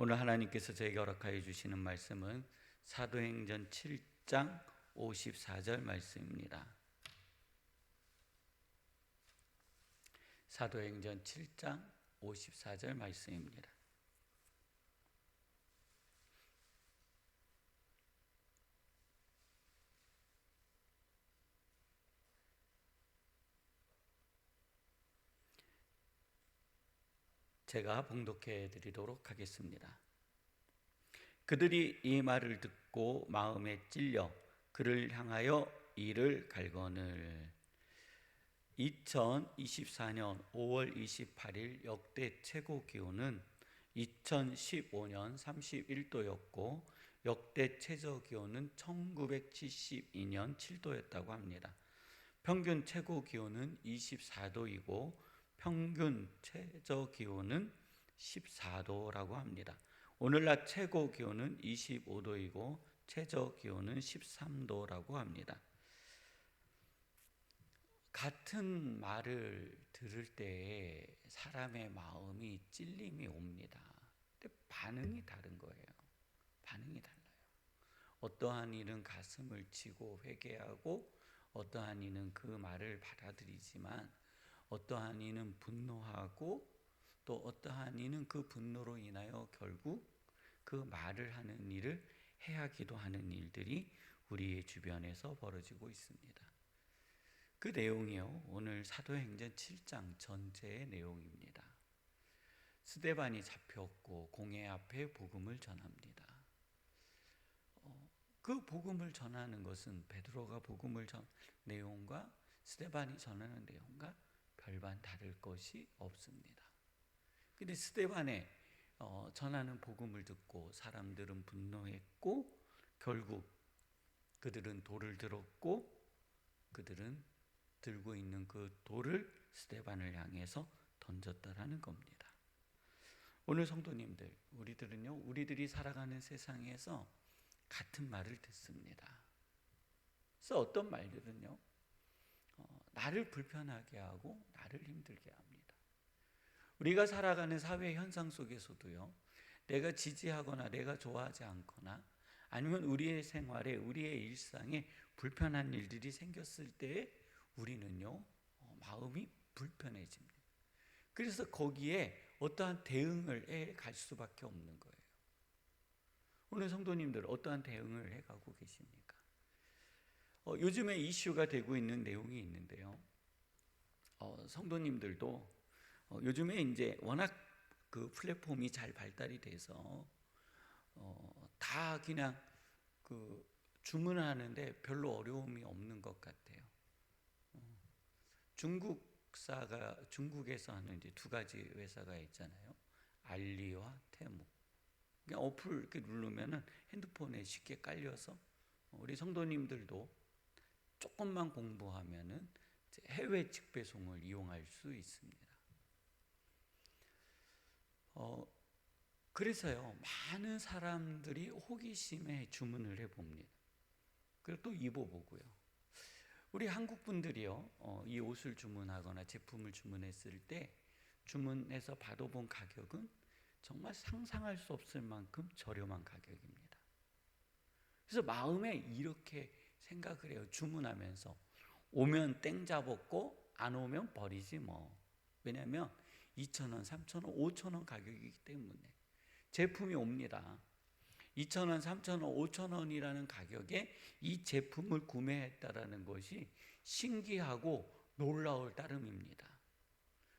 오늘 하나님께서 저에게 허락하여 주시는 말씀은 사도행전 7장 54절 말씀입니다. 사도행전 7장 54절 말씀입니다. 제가 봉독해 드리도록 하겠습니다. 그들이 이 말을 듣고 마음에 찔려 그를 향하여 이를 갈거늘. 2024년 5월 28일 역대 최고 기온은 2015년 31도였고 역대 최저 기온은 1972년 7도였다고 합니다. 평균 최고 기온은 24도이고 평균 최저 기온은 14도라고 합니다. 오늘날 최고 기온은 25도이고 최저 기온은 13도라고 합니다. 같은 말을 들을 때 사람의 마음이 찔림이 옵니다. 근데 반응이 다른 거예요. 반응이 달라요. 어떠한 이는 가슴을 치고 회개하고 어떠한 이는 그 말을 받아들이지만 어떠한 이는 분노하고 또 어떠한 이는 그 분노로 인하여 결국 그 말을 하는 일을 해하기도 하는 일들이 우리의 주변에서 벌어지고 있습니다. 그 내용이요, 오늘 사도행전 7장 전체의 내용입니다. 스데반이 잡혔고 공회 앞에 복음을 전합니다. 그 복음을 전하는 것은 베드로가 복음을 전 내용과 스데반이 전하는 내용과 별반 다를 것이 없습니다. 근데 스데반의 전하는 복음을 듣고 사람들은 분노했고 결국 그들은 돌을 들었고 그들은 들고 있는 그 돌을 스데반을 향해서 던졌다라는 겁니다. 오늘 성도님들, 우리들은요, 우리들이 살아가는 세상에서 같은 말을 듣습니다. 그래서 어떤 말들은요, 나를 불편하게 하고 나를 힘들게 합니다. 우리가 살아가는 사회 현상 속에서도요, 내가 지지하거나 내가 좋아하지 않거나 아니면 우리의 생활에 우리의 일상에 불편한 일들이 생겼을 때 우리는요, 마음이 불편해집니다. 그래서 거기에 어떠한 대응을 해갈 수밖에 없는 거예요. 오늘 성도님들 어떠한 대응을 해가고 계십니까? 요즘에 이슈가 되고 있는 내용이 있는데요. 성도님들도 요즘에 이제 워낙 그 플랫폼이 잘 발달이 돼서 다 그냥 그 주문하는데 별로 어려움이 없는 것 같아요. 중국에서 하는 이제 두 가지 회사가 있잖아요. 알리와 테무. 그냥 어플 이렇게 누르면은 핸드폰에 쉽게 깔려서 우리 성도님들도 조금만 공부하면은 해외 직배송을 이용할 수 있습니다. 그래서요, 많은 사람들이 호기심에 주문을 해봅니다. 그리고 또 입어보고요. 우리 한국 분들이요, 이 옷을 주문하거나 제품을 주문했을 때 주문해서 받아본 가격은 정말 상상할 수 없을 만큼 저렴한 가격입니다. 그래서 마음에 이렇게 생각을 해요. 주문하면서 오면 땡 잡았고 안 오면 버리지 뭐. 왜냐하면 2,000원, 3,000원, 5,000원 가격이기 때문에 제품이 옵니다. 2,000원, 3,000원, 5,000원이라는 가격에 이 제품을 구매했다라는 것이 신기하고 놀라울 따름입니다.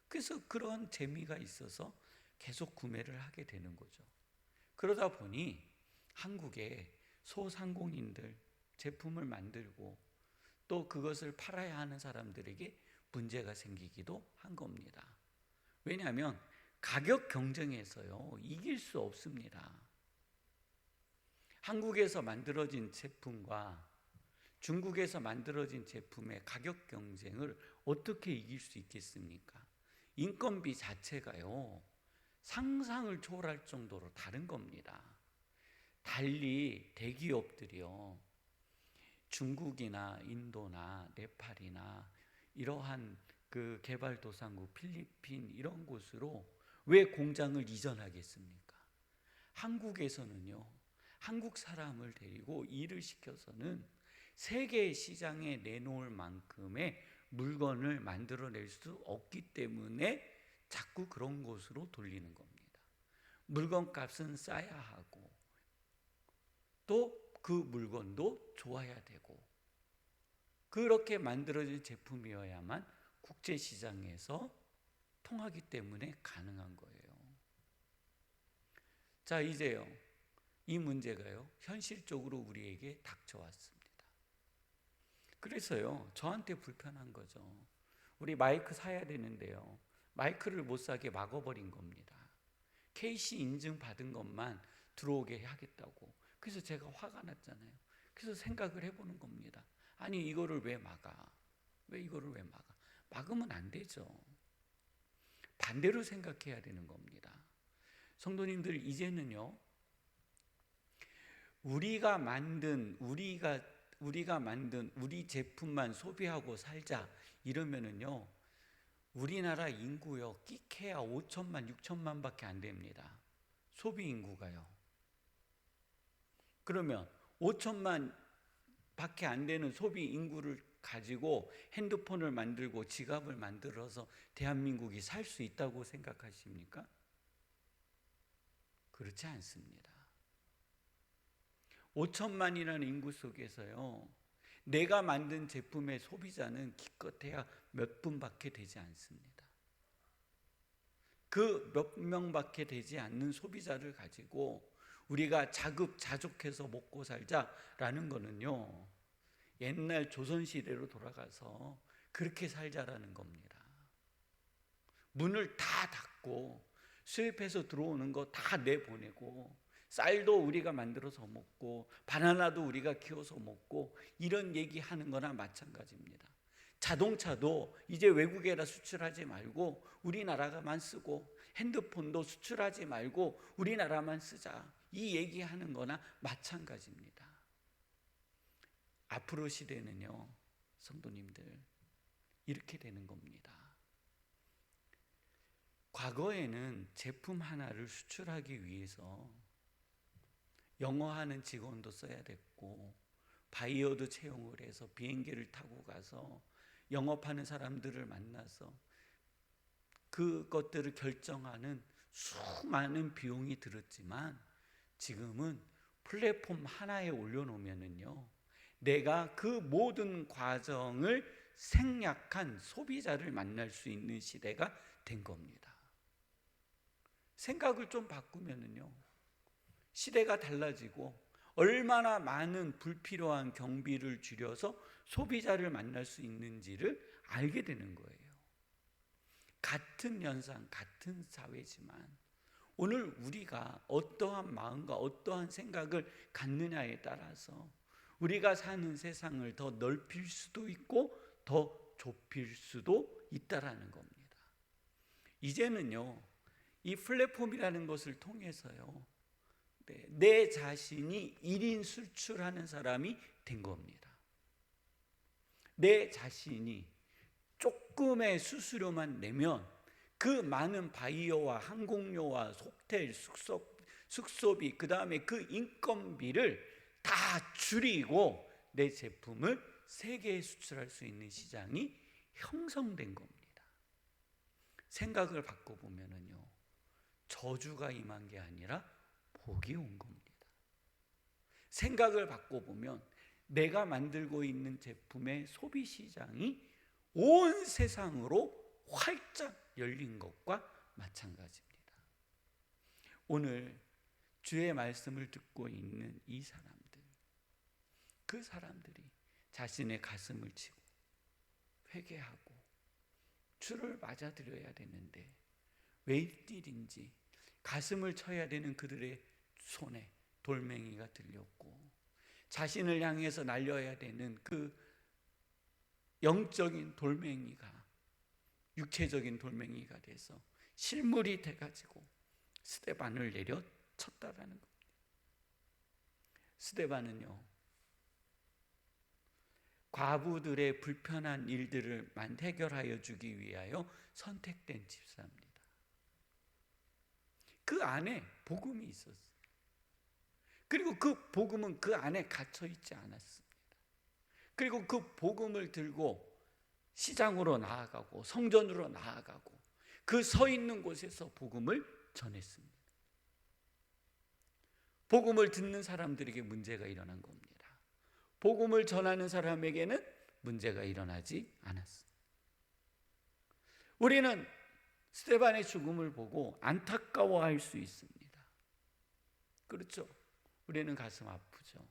그래서 그런 재미가 있어서 계속 구매를 하게 되는 거죠. 그러다 보니 한국의 소상공인들 제품을 만들고 또 그것을 팔아야 하는 사람들에게 문제가 생기기도 한 겁니다. 왜냐하면 가격 경쟁에서요, 이길 수 없습니다. 한국에서 만들어진 제품과 중국에서 만들어진 제품의 가격 경쟁을 어떻게 이길 수 있겠습니까? 인건비 자체가요, 상상을 초월할 정도로 다른 겁니다. 달리 대기업들이요, 중국이나 인도나 네팔이나 이러한 그 개발도상국 필리핀 이런 곳으로 왜 공장을 이전하겠습니까? 한국에서는요, 한국 사람을 데리고 일을 시켜서는 세계 시장에 내놓을 만큼의 물건을 만들어낼 수 없기 때문에 자꾸 그런 곳으로 돌리는 겁니다. 물건값은 싸야 하고 또 그 물건도 좋아야 되고 그렇게 만들어진 제품이어야만 국제시장에서 통하기 때문에 가능한 거예요. 자, 이제요, 이 문제가요, 현실적으로 우리에게 닥쳐왔습니다. 그래서요, 저한테 불편한 거죠. 우리 마이크 사야 되는데요, 마이크를 못 사게 막아버린 겁니다. KC 인증 받은 것만 들어오게 하겠다고. 그래서 제가 화가 났잖아요. 그래서 생각을 해보는 겁니다. 아니, 이거를 왜 막아? 왜 이거를 왜 막아? 막으면 안 되죠. 반대로 생각해야 되는 겁니다. 성도님들, 이제는요, 우리가 만든 우리 제품만 소비하고 살자 이러면은요, 우리나라 인구요, 끼케야 5천만 6천만 밖에 안 됩니다. 소비 인구가요. 그러면 5천만 밖에 안 되는 소비 인구를 가지고 핸드폰을 만들고 지갑을 만들어서 대한민국이 살 수 있다고 생각하십니까? 그렇지 않습니다. 5천만이라는 인구 속에서요, 내가 만든 제품의 소비자는 기껏해야 몇 분밖에 되지 않습니다. 그 몇 명밖에 되지 않는 소비자를 가지고 우리가 자급자족해서 먹고 살자라는 거는요, 옛날 조선시대로 돌아가서 그렇게 살자라는 겁니다. 문을 다 닫고 수입해서 들어오는 거 다 내보내고 쌀도 우리가 만들어서 먹고 바나나도 우리가 키워서 먹고 이런 얘기하는 거나 마찬가지입니다. 자동차도 이제 외국에다 수출하지 말고 우리나라가만 쓰고 핸드폰도 수출하지 말고 우리나라만 쓰자, 이 얘기하는 거나 마찬가지입니다. 앞으로 시대는요, 성도님들, 이렇게 되는 겁니다. 과거에는 제품 하나를 수출하기 위해서 영어하는 직원도 써야 됐고 바이어도 채용을 해서 비행기를 타고 가서 영업하는 사람들을 만나서 그것들을 결정하는 수많은 비용이 들었지만, 지금은 플랫폼 하나에 올려놓으면은요, 내가 그 모든 과정을 생략한 소비자를 만날 수 있는 시대가 된 겁니다. 생각을 좀 바꾸면은요, 시대가 달라지고 얼마나 많은 불필요한 경비를 줄여서 소비자를 만날 수 있는지를 알게 되는 거예요. 같은 현상, 같은 사회지만 오늘 우리가 어떠한 마음과 어떠한 생각을 갖느냐에 따라서 우리가 사는 세상을 더 넓힐 수도 있고 더 좁힐 수도 있다라는 겁니다. 이제는요, 이 플랫폼이라는 것을 통해서요, 내 자신이 1인 수출하는 사람이 된 겁니다. 내 자신이 조금의 수수료만 내면 그 많은 바이어와 항공료와 호텔, 숙소비, 그 다음에 그 인건비를 다 줄이고 내 제품을 세계에 수출할 수 있는 시장이 형성된 겁니다. 생각을 바꿔보면요, 저주가 임한 게 아니라 복이 온 겁니다. 생각을 바꿔보면 내가 만들고 있는 제품의 소비 시장이 온 세상으로 활짝 열린 것과 마찬가지입니다. 오늘 주의 말씀을 듣고 있는 이 사람들, 그 사람들이 자신의 가슴을 치고 회개하고 주를 맞아들여야 되는데 웬일인지 가슴을 쳐야 되는 그들의 손에 돌멩이가 들렸고, 자신을 향해서 날려야 되는 그 영적인 돌멩이가 육체적인 돌멩이가 돼서 실물이 돼가지고 스데반을 내려쳤다라는 겁니다. 스데반은요, 과부들의 불편한 일들을 해결하여 주기 위하여 선택된 집사입니다. 그 안에 복음이 있었어요. 그리고 그 복음은 그 안에 갇혀 있지 않았습니다. 그리고 그 복음을 들고 시장으로 나아가고 성전으로 나아가고 그 서 있는 곳에서 복음을 전했습니다. 복음을 듣는 사람들에게 문제가 일어난 겁니다. 복음을 전하는 사람에게는 문제가 일어나지 않았습니다. 우리는 스데반의 죽음을 보고 안타까워할 수 있습니다. 그렇죠? 우리는 가슴 아프죠.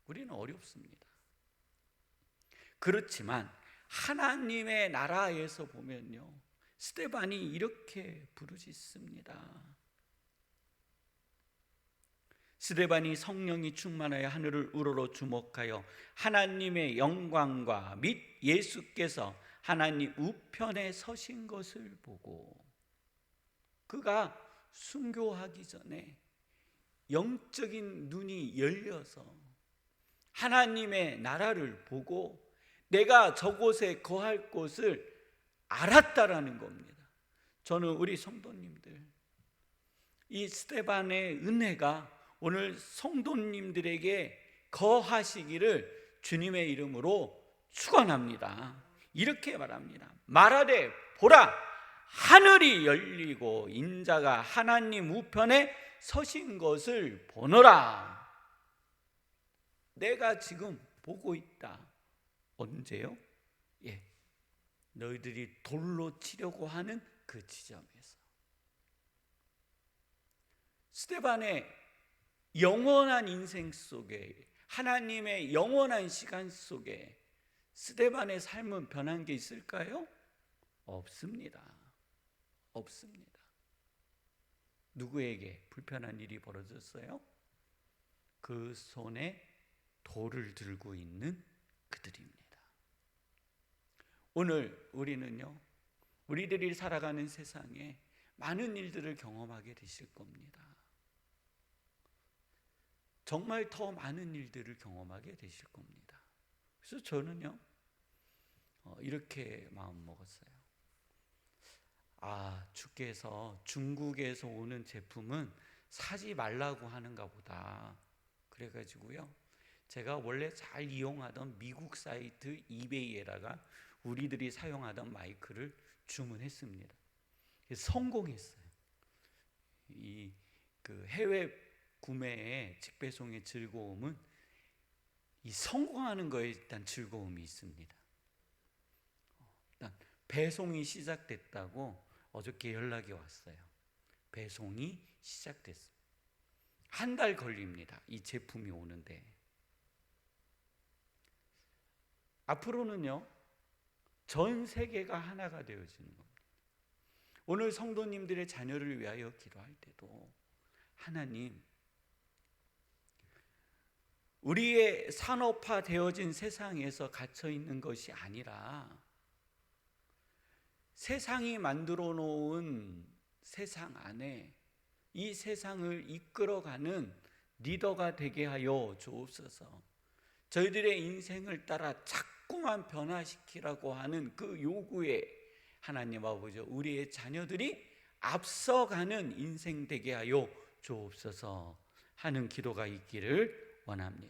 우리는 어렵습니다. 그렇지만 하나님의 나라에서 보면요, 스데반이 이렇게 부르짖습니다. 스데반이 성령이 충만하여 하늘을 우러러 주목하여 하나님의 영광과 및 예수께서 하나님 우편에 서신 것을 보고, 그가 순교하기 전에 영적인 눈이 열려서 하나님의 나라를 보고 내가 저곳에 거할 곳을 알았다라는 겁니다. 저는 우리 성도님들, 이 스데반의 은혜가 오늘 성도님들에게 거하시기를 주님의 이름으로 축원합니다. 이렇게 말합니다. 말하되 보라, 하늘이 열리고 인자가 하나님 우편에 서신 것을 보노라. 내가 지금 보고 있다. 언제요? 너희들이 돌로 치려고 하는 그 지점에서. 스데반의 영원한 인생 속에, 하나님의 영원한 시간 속에 스데반의 삶은 변한 게 있을까요? 없습니다. 없습니다. 누구에게 불편한 일이 벌어졌어요? 그 손에 돌을 들고 있는 그들입니다. 오늘 우리는요, 우리들이 살아가는 세상에 많은 일들을 경험하게 되실 겁니다. 정말 더 많은 일들을 경험하게 되실 겁니다. 그래서 저는요, 이렇게 마음 먹었어요. 주께서 중국에서 오는 제품은 사지 말라고 하는가 보다. 그래가지고요, 제가 원래 잘 이용하던 미국 사이트 이베이에다가 우리들이 사용하던 마이크를 주문했습니다. 성공했어요. 그 해외 구매의 직배송의 즐거움은 이 성공하는 거에 일단 즐거움이 있습니다. 일단 배송이 시작됐다고 어저께 연락이 왔어요. 배송이 시작됐어요. 한 달 걸립니다. 이 제품이 오는데. 앞으로는요, 전 세계가 하나가 되어지는 겁니다. 오늘 성도님들의 자녀를 위하여 기도할 때도 하나님, 우리의 산업화되어진 세상에서 갇혀 있는 것이 아니라 세상이 만들어 놓은 세상 안에 이 세상을 이끌어가는 리더가 되게 하여 주옵소서. 저희들의 인생을 따라 자꾸만 변화시키라고 하는 그 요구에 하나님 아버지, 우리의 자녀들이 앞서가는 인생 되게 하여 주옵소서 하는 기도가 있기를 원합니다.